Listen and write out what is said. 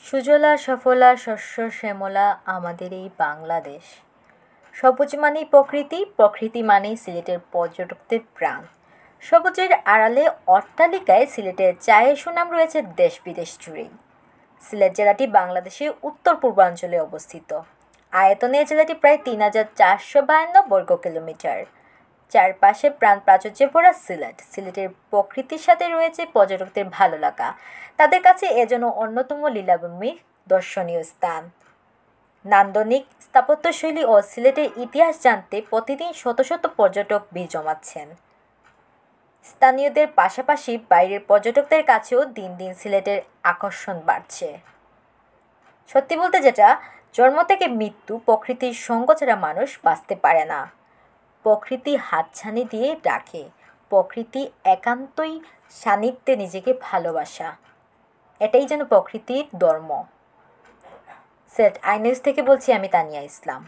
সুজলা সফলা শস্য শ্যামলা আমাদের এই বাংলাদেশ। সবুজ মানেই প্রকৃতি, প্রকৃতি মানেই সিলেটের পর্যটকদের প্রাণ। সবুজের আড়ালে অট্টালিকায় সিলেটের চায়ের সুনাম রয়েছে দেশ বিদেশ জুড়েই। সিলেট জেলাটি বাংলাদেশের উত্তর পূর্বাঞ্চলে অবস্থিত। আয়তনে জেলাটি প্রায় ৩,৪৫২ বর্গ কিলোমিটার। চারপাশে প্রাণ প্রাচুর্যে ভরা সিলেটের প্রকৃতির সাথে রয়েছে পর্যটকদের ভালো লাগা। তাদের কাছে এজন্য অন্যতম লীলাভূমির দর্শনীয় স্থান। নান্দনিক স্থাপত্যশৈলী ও সিলেটের ইতিহাস জানতে প্রতিদিন শত শত পর্যটক ভিড় জমাচ্ছেন। স্থানীয়দের পাশাপাশি বাইরের পর্যটকদের কাছেও দিন দিন সিলেটের আকর্ষণ বাড়ছে। সত্যি বলতে যেটা, জন্ম থেকে মৃত্যু, প্রকৃতির সঙ্গ ছাড়া মানুষ বাঁচতে পারে না। প্রকৃতি হাতছানি দিয়ে ডাকে, প্রকৃতি একান্তই সান্নিধ্যে নিজেকে ভালোবাসা, এটাই যেন প্রকৃতির ধর্ম। সিলেট আই নিউজ থেকে বলছি আমি তানিয়া ইসলাম।